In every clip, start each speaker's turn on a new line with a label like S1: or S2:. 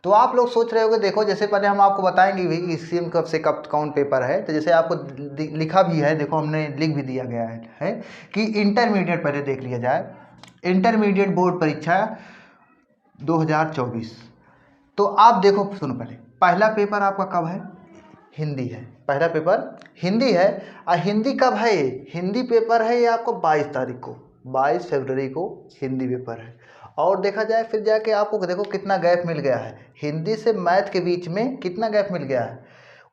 S1: तो आप लोग सोच रहे होगे, देखो जैसे पहले हम आपको बताएंगे भी कि स्कीम कब से कब कौन पेपर है। तो जैसे आपको लिखा भी है, देखो हमने लिख भी दिया गया है कि इंटरमीडिएट पहले देख लिया जाए, इंटरमीडिएट बोर्ड परीक्षा 2024। तो आप देखो, सुनो पहले, पहला पेपर आपका कब है? हिंदी है, पहला पेपर हिंदी है। और हिंदी कब है? हिंदी पेपर है ये आपको 22 तारीख को, 22 फरवरी को हिंदी पेपर है। और देखा जाए फिर जाके आपको देखो कितना गैप मिल गया है, हिंदी से मैथ के बीच में कितना गैप मिल गया है।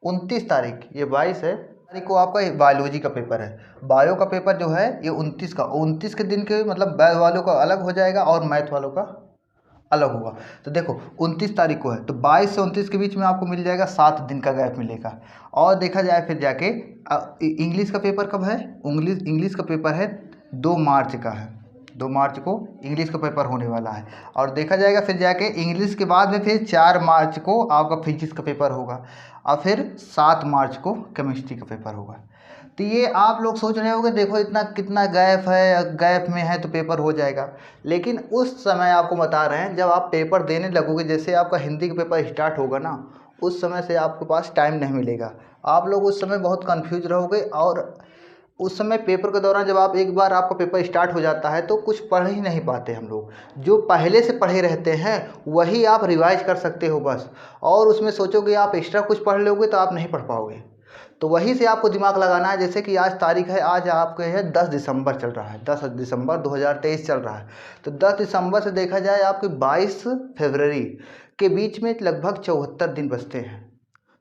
S1: 29 तारीख, ये 22 है तारीख को आपका बायोलॉजी का पेपर है। बायो का पेपर जो है ये 29 के दिन के, मतलब बायो वालों का अलग हो जाएगा और मैथ वालों का अलग होगा। तो देखो 29 तारीख को है, तो 22 से 29 के बीच में आपको मिल जाएगा, 7 दिन का गैप मिलेगा। और देखा जाए फिर जाके इंग्लिश का पेपर कब है? इंग्लिश का पेपर है 2 मार्च का है, 2 मार्च को इंग्लिश का पेपर होने वाला है। और देखा जाएगा फिर जाके इंग्लिश के बाद में फिर 4 मार्च को आपका फिजिक्स का पेपर होगा, और फिर 7 मार्च को केमिस्ट्री का पेपर होगा। तो ये आप लोग सोच रहे होंगे देखो इतना कितना गैप है, गैप में है तो पेपर हो जाएगा। लेकिन उस समय आपको बता रहे हैं, जब आप पेपर देने लगोगे, जैसे आपका हिंदी का पेपर स्टार्ट होगा ना, उस समय से आपके पास टाइम नहीं मिलेगा। आप लोग उस समय बहुत कंफ्यूज रहोगे, और उस समय पेपर के दौरान जब आप एक बार आपका पेपर स्टार्ट हो जाता है तो कुछ पढ़ ही नहीं पाते हम लोग। जो पहले से पढ़े रहते हैं वही आप रिवाइज कर सकते हो बस, और उसमें सोचोगे आप एक्स्ट्रा कुछ पढ़ लोगे तो आप नहीं पढ़ पाओगे। तो वहीं से आपको दिमाग लगाना है। जैसे कि आज तारीख है, आज आपके है 10 दिसंबर चल रहा है, 10 दिसंबर 2023 चल रहा है। तो 10 दिसंबर से देखा जाए आपके 22 फरवरी के बीच में लगभग 74 दिन बचते हैं।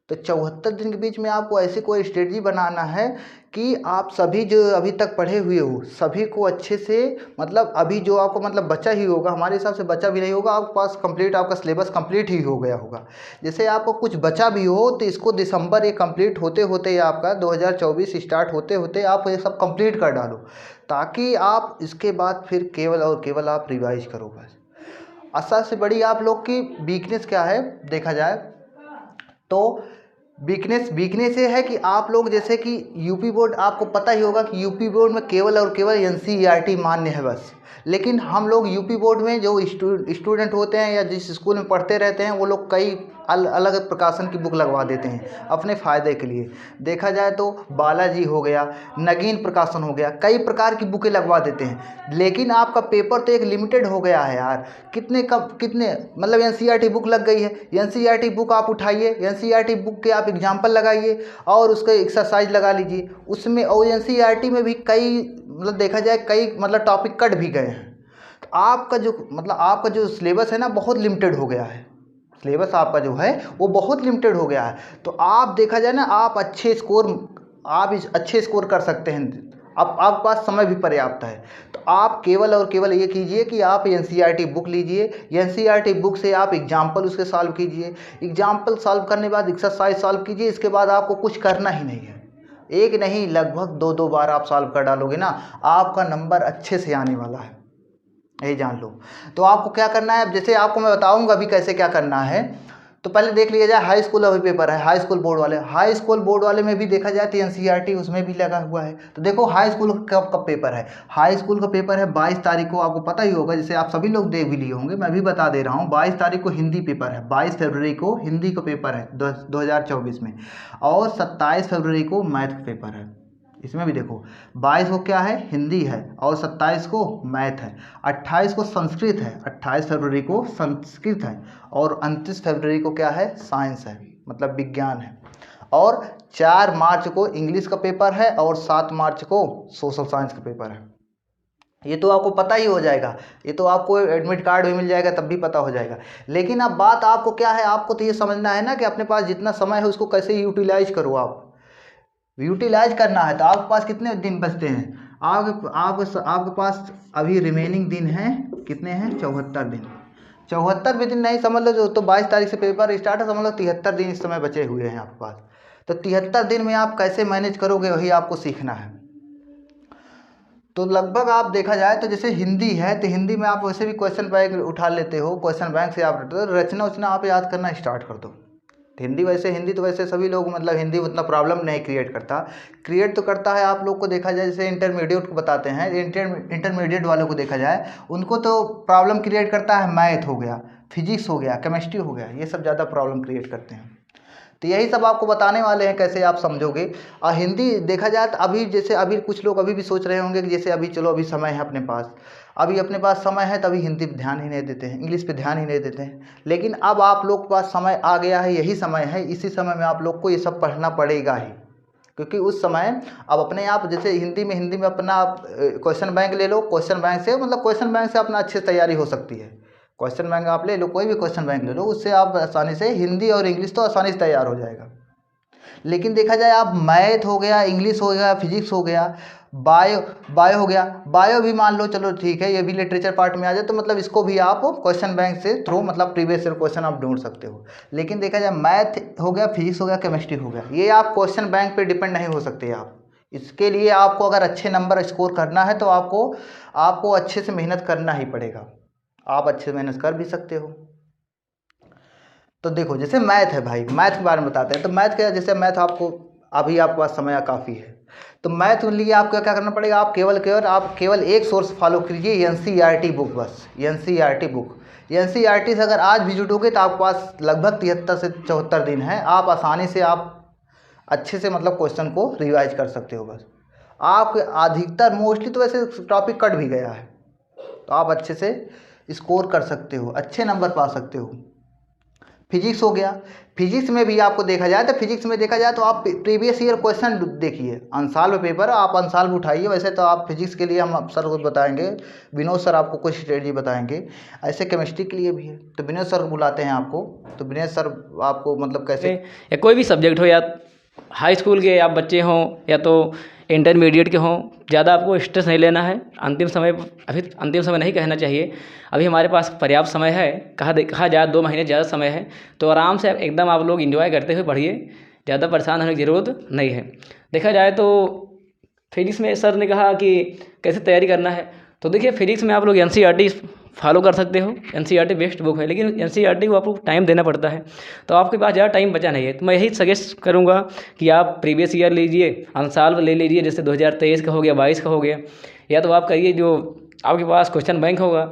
S1: तो 74 दिन के बीच में आपको ऐसी कोई स्ट्रेटजी बनाना है कि आप सभी जो अभी तक पढ़े हुए हो सभी को अच्छे से, मतलब अभी जो आपको मतलब बचा ही होगा, हमारे हिसाब से बचा भी नहीं होगा, आपके पास कंप्लीट आपका सिलेबस कंप्लीट ही हो गया होगा। जैसे आपको कुछ बचा भी हो तो इसको दिसंबर ये कंप्लीट होते होते आपका 2024 स्टार्ट होते होते आप ये सब कंप्लीट कर डालो, ताकि आप इसके बाद फिर केवल और केवल आप रिवाइज करो बस। सबसे बड़ी आप लोग की वीकनेस क्या है देखा जाए तो वीकनेस ये है कि आप लोग, जैसे कि यूपी बोर्ड, आपको पता ही होगा कि यूपी बोर्ड में केवल और केवल एनसीईआरटी मान्य है बस। लेकिन हम लोग यूपी बोर्ड में जो स्टूडेंट होते हैं या जिस स्कूल में पढ़ते रहते हैं, वो लोग कई अलग प्रकाशन की बुक लगवा देते हैं अपने फ़ायदे के लिए। देखा जाए तो बालाजी हो गया, नगीन प्रकाशन हो गया, कई प्रकार की बुकें लगवा देते हैं। लेकिन आपका पेपर तो एक लिमिटेड हो गया है यार, कितने मतलब एनसीईआरटी बुक लग गई है। एनसीईआरटी बुक आप उठाइए, एनसीईआरटी बुक के आप एग्जाम्पल लगाइए और उसका एक्सरसाइज लगा लीजिए उसमें। और एनसीईआरटी में भी कई मतलब देखा जाए कई मतलब टॉपिक कट भी गए हैं। तो आपका जो सिलेबस है ना बहुत लिमिटेड हो गया है, सिलेबस आपका जो है वो बहुत लिमिटेड हो गया है। तो आप देखा जाए ना आप अच्छे स्कोर कर सकते हैं, अब आपके पास समय भी पर्याप्त है। तो आप केवल और केवल ये कीजिए कि आप एनसीईआरटी बुक लीजिए, एनसीईआरटी बुक से आप एग्जाम्पल उसके सॉल्व कीजिए, एग्जाम्पल सॉल्व करने के बाद एक्सरसाइज सॉल्व कीजिए। इसके बाद आपको कुछ करना ही नहीं है, एक नहीं लगभग 2-2 बार आप सॉल्व कर डालोगे ना, आपका नंबर अच्छे से आने वाला है, यही जान लो। तो आपको क्या करना है, जैसे आपको मैं बताऊंगा अभी कैसे क्या करना है। तो पहले देख लिया जाए हाई स्कूल अभी पेपर है, हाई स्कूल बोर्ड वाले में भी देखा जाए तो एनसीईआरटी उसमें भी लगा हुआ है। तो देखो हाई स्कूल कब पेपर है, हाई स्कूल का पेपर है 22 तारीख को, आपको पता ही होगा, जैसे आप सभी लोग देख भी लिए होंगे, मैं भी बता दे रहा हूँ। 22 तारीख को हिंदी पेपर है, 22 फरवरी को हिंदी का पेपर है 2024 में, और 27 फरवरी को मैथ का पेपर है। इसमें भी देखो 22 को क्या है, हिंदी है, और 27 को मैथ है, 28 को संस्कृत है, 28 फरवरी को संस्कृत है, और 29 फरवरी को क्या है, साइंस है, मतलब विज्ञान है, और 4 मार्च को इंग्लिश का पेपर है, और 7 मार्च को सोशल साइंस का पेपर है। ये तो आपको पता ही हो जाएगा, ये तो आपको एडमिट कार्ड भी मिल जाएगा तब भी पता हो जाएगा। लेकिन अब बात आपको क्या है, आपको तो ये समझना है ना कि अपने पास जितना समय है उसको कैसे यूटिलाइज करो। आप यूटिलाइज करना है तो आपके पास कितने दिन बचते हैं, आपके पास अभी रिमेनिंग दिन हैं कितने हैं, 74 दिन। 74 भी दिन नहीं समझ लो, जो तो 22 तारीख से पेपर स्टार्ट है, समझ लो 73 दिन इस समय बचे हुए हैं आपके पास। तो 73 दिन में आप कैसे मैनेज करोगे वही आपको सीखना है। तो लगभग आप देखा जाए तो जैसे हिंदी है तो हिंदी में आप वैसे भी क्वेश्चन बैंक उठा लेते हो, क्वेश्चन बैंक से आप रचना उचना आप याद करना स्टार्ट कर दो। हिंदी वैसे, हिंदी तो वैसे सभी लोग मतलब हिंदी उतना प्रॉब्लम नहीं क्रिएट करता, क्रिएट तो करता है आप लोग को देखा जाए, जैसे इंटरमीडिएट को बताते हैं, इंटरमीडिएट वालों को देखा जाए उनको तो प्रॉब्लम क्रिएट करता है मैथ हो गया, फिजिक्स हो गया, केमिस्ट्री हो गया, ये सब ज़्यादा प्रॉब्लम क्रिएट करते हैं। तो यही सब आपको बताने वाले हैं कैसे आप समझोगे। और हिंदी देखा जाए तो अभी जैसे अभी कुछ लोग अभी भी सोच रहे होंगे कि जैसे अभी चलो अभी समय है अपने पास, अभी अपने पास समय है, तभी हिंदी पे ध्यान ही नहीं देते हैं, इंग्लिश पे ध्यान ही नहीं देते हैं। लेकिन अब आप लोग के पास समय आ गया है, यही समय है, इसी समय में आप लोग को ये सब पढ़ना पड़ेगा ही, क्योंकि उस समय अब अपने आप जैसे हिंदी में अपना आप क्वेश्चन बैंक ले लो, क्वेश्चन बैंक से मतलब क्वेश्चन बैंक से अपना अच्छे से तैयारी हो सकती है। क्वेश्चन बैंक आप ले लो, कोई भी क्वेश्चन बैंक ले लो, उससे आप आसानी से हिंदी और इंग्लिश तो आसानी से तैयार हो जाएगा। लेकिन देखा जाए आप मैथ हो गया, इंग्लिश हो गया, फिजिक्स हो गया, बायो हो गया, बायो भी मान लो चलो ठीक है, ये भी लिटरेचर पार्ट में आ जाए, तो मतलब इसको भी आप क्वेश्चन बैंक से थ्रू मतलब प्रीवियस ईयर क्वेश्चन आप ढूंढ सकते हो। लेकिन देखा जाए मैथ हो गया, फिजिक्स हो गया, केमिस्ट्री हो गया, ये आप क्वेश्चन बैंक पे डिपेंड नहीं हो सकते आप। इसके लिए आपको अगर अच्छे नंबर स्कोर करना है तो आपको अच्छे से मेहनत करना ही पड़ेगा। आप अच्छे से मेहनत कर भी सकते हो। तो देखो जैसे मैथ है भाई, मैथ के बारे में बताते हैं। तो मैथ क्या, जैसे मैथ आपको अभी आपके पास समय काफ़ी है, तो मैथ के लिए आपको क्या करना पड़ेगा, आप केवल एक सोर्स फॉलो कीजिए, एनसीईआरटी बुक, बस एनसीईआरटी बुक। एनसीईआरटी से अगर आज भी जुटोगे तो आपके पास लगभग 73 से 74 दिन है, आप आसानी से आप अच्छे से मतलब क्वेश्चन को रिवाइज कर सकते हो। बस आप अधिकतर मोस्टली तो वैसे टॉपिक कट भी गया है, तो आप अच्छे से स्कोर कर सकते हो, अच्छे नंबर पा सकते हो। फिजिक्स हो गया, फिजिक्स में भी आपको देखा जाए तो फिजिक्स में देखा जाए तो आप प्रीवियस ईयर क्वेश्चन देखिए, अनसाल्व पेपर आप अनसाल्व उठाइए। वैसे तो आप फिजिक्स के लिए हम सर को बताएंगे, विनोद सर आपको कुछ स्ट्रेटजी बताएंगे। ऐसे केमिस्ट्री के लिए भी है, तो विनोद सर बुलाते हैं आपको, तो विनोद सर आपको मतलब कैसे
S2: या कोई भी सब्जेक्ट हो, या हाई स्कूल के आप बच्चे हों या तो इंटरमीडिएट के हों, ज़्यादा आपको स्ट्रेस नहीं लेना है। अभी अंतिम समय नहीं कहना चाहिए, अभी हमारे पास पर्याप्त समय है। कहा जाए 2 महीने ज़्यादा समय है, तो आराम से एकदम आप लोग एंजॉय करते हुए पढ़िए, ज़्यादा परेशान होने की ज़रूरत नहीं है। देखा जाए तो फिजिक्स में सर ने कहा कि कैसे तैयारी करना है, तो देखिए फिजिक्स में आप लोग एनसीईआरटी फॉलो कर सकते हो। एनसीईआरटी बेस्ट बुक है, लेकिन एनसीईआरटी को आपको टाइम देना पड़ता है, तो आपके पास ज़्यादा टाइम बचा नहीं है। तो मैं यही सजेस्ट करूँगा कि आप प्रीवियस ईयर लीजिए, अनसाल्व ले लीजिए, जैसे 2023 का हो गया, 22 का हो गया, या तो आप करिए जो आपके पास क्वेश्चन बैंक होगा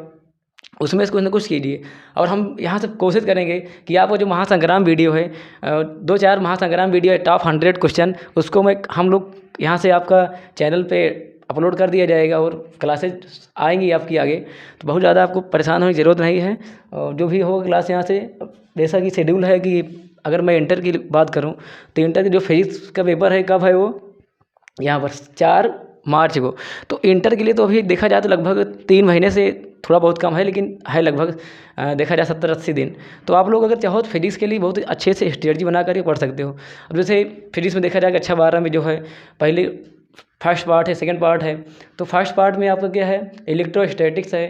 S2: उसमें से कुछ ना कुछ कीजिए। और हम यहाँ से कोशिश करेंगे कि आपको जो महासंग्राम वीडियो है, 2-4 महासंग्राम वीडियो है, टॉप 100 क्वेश्चन, उसको हम लोग यहाँ से आपका चैनल पे अपलोड कर दिया जाएगा और क्लासेज आएंगी आपकी आगे। तो बहुत ज़्यादा आपको परेशान होने की ज़रूरत नहीं है, और जो भी होगा क्लास यहाँ से, जैसा कि शेड्यूल है कि अगर मैं इंटर की बात करूँ तो इंटर की जो फिजिक्स का पेपर है कब है, वो यहाँ पर 4 मार्च को। तो इंटर के लिए तो अभी देखा जाए तो लगभग 3 महीने से थोड़ा बहुत कम है, लेकिन है लगभग देखा जाए 70-80 दिन। तो आप लोग अगर चाहो तो फिजिक्स के लिए बहुत अच्छे से स्ट्रेटजी बना कर पढ़ सकते हो। अब जैसे फिजिक्स में देखा जाए कि अच्छा 12 में जो है पहले फर्स्ट पार्ट है, सेकंड पार्ट है। तो फर्स्ट पार्ट में आपका क्या है, इलेक्ट्रोस्टैटिक्स है।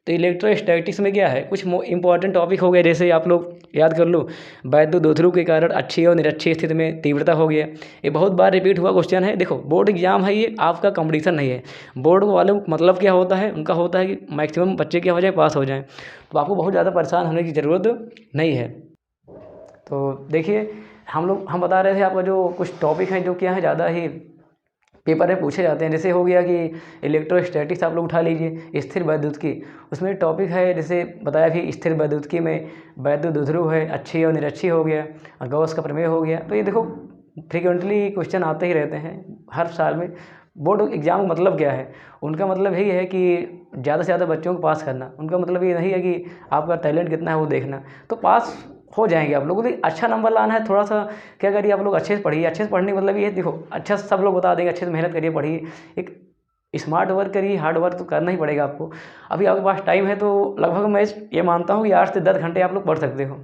S2: तो इलेक्ट्रोस्टैटिक्स में क्या है, कुछ इंपॉर्टेंट टॉपिक हो गए, जैसे आप लोग याद कर लो, वैद्युत दोहरे के कारण अच्छी और निरक्षीय स्थिति में तीव्रता हो गया। ये बहुत बार रिपीट हुआ क्वेश्चन है। देखो बोर्ड एग्जाम है, ये आपका कंपटीशन नहीं है। बोर्ड वालों को मतलब क्या होता है, उनका होता है कि मैक्सिमम बच्चे क्या हो जाए, पास हो जाएँ। तो आपको बहुत ज़्यादा परेशान होने की ज़रूरत नहीं है। तो देखिए हम बता रहे थे आपका जो कुछ टॉपिक हैं जो क्या है ज़्यादा ही पेपर में पूछे जाते हैं। जैसे हो गया कि इलेक्ट्रोस्टैटिक्स आप लोग उठा लीजिए, स्थिर वैद्युतिकी, उसमें टॉपिक है जैसे बताया कि स्थिर वैद्युतिकी में वैद्युत ध्रुव है, अच्छी और निरक्षीय हो गया, और गॉस का प्रमेय हो गया। तो ये देखो फ्रिक्वेंटली क्वेश्चन आते ही रहते हैं हर साल में। बोर्ड एग्जाम का मतलब क्या है, उनका मतलब यही है कि ज़्यादा से ज़्यादा बच्चों को पास करना। उनका मतलब ये नहीं है कि आपका टैलेंट कितना है वो देखना। तो पास हो जाएंगे आप लोगों को, अच्छा नंबर लाना है। थोड़ा सा क्या करिए, आप लोग अच्छे से पढ़िए। अच्छे से पढ़ने का मतलब ये है, देखो अच्छा सब लोग बता देंगे, अच्छे से मेहनत करिए, पढ़िए, एक स्मार्ट वर्क करिए, हार्ड वर्क तो करना ही पड़ेगा आपको। अभी आपके पास टाइम है तो लगभग मैं ये मानता हूँ कि 8 से 10 घंटे आप लोग पढ़ सकते हो।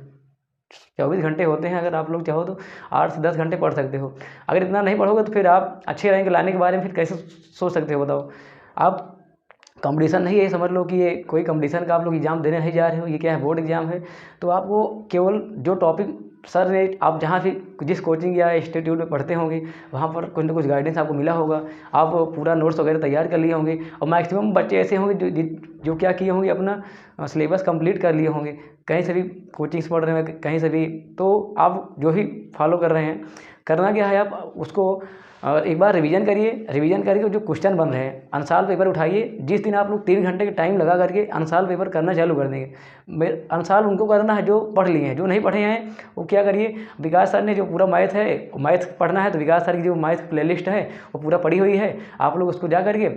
S2: 24 घंटे होते हैं, अगर आप लोग चाहो तो 8 से 10 घंटे पढ़ सकते हो। अगर इतना नहीं पढ़ोगे तो फिर आप अच्छे रैंक लाने के बारे में फिर कैसे सोच सकते हो, बताओ। आप कंपटीशन नहीं है, समझ लो कि ये कोई कंपटीशन का आप लोग एग्ज़ाम देने नहीं जा रहे हो, ये क्या है, बोर्ड एग्ज़ाम है। तो आपको केवल जो टॉपिक सर ने, आप जहाँ भी जिस कोचिंग या इंस्टीट्यूट में पढ़ते होंगे वहाँ पर कुछ ना कुछ गाइडेंस आपको मिला होगा, आप पूरा नोट्स वगैरह तैयार कर लिए होंगे। और मैक्सिमम बच्चे ऐसे होंगे जो क्या किए होंगे, अपना सिलेबस कंप्लीट कर लिए होंगे, कहीं से भी कोचिंग्स पढ़ रहे हैं, कहीं से भी। तो आप जो भी फॉलो कर रहे हैं, करना क्या है, आप उसको एक बार रिवीजन करिए। रिवीजन करके जो क्वेश्चन बन रहे हैं, अनसाल्व पेपर उठाइए। जिस दिन आप लोग 3 घंटे का टाइम लगा करके अनसाल्व पेपर करना चालू कर देंगे। अनसाल्व उनको करना है जो पढ़ लिए हैं, जो नहीं पढ़े हैं वो क्या करिए, विकास सर ने जो पूरा मैथ है, मैथ पढ़ना है तो विकास सर की जो मैथ प्लेलिस्ट है वो पूरा पढ़ी हुई है, आप लोग उसको जा करके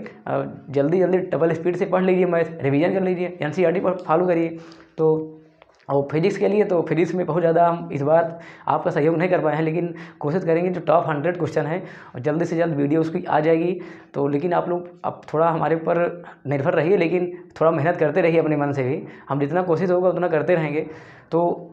S2: जल्दी जल्दी डबल स्पीड से पढ़ लीजिए, मैथ रिवीजन कर लीजिए, NCERT पर फॉलो करिए। तो और फिजिक्स के लिए, तो फिजिक्स में बहुत ज़्यादा हम इस बार आपका सहयोग नहीं कर पाए हैं, लेकिन कोशिश करेंगे जो टॉप 100 क्वेश्चन है और जल्दी से जल्द वीडियो उसकी आ जाएगी। तो लेकिन आप लोग अब थोड़ा हमारे ऊपर निर्भर रहिए, लेकिन थोड़ा मेहनत करते रहिए अपने मन से भी, हम जितना कोशिश होगा उतना करते रहेंगे। तो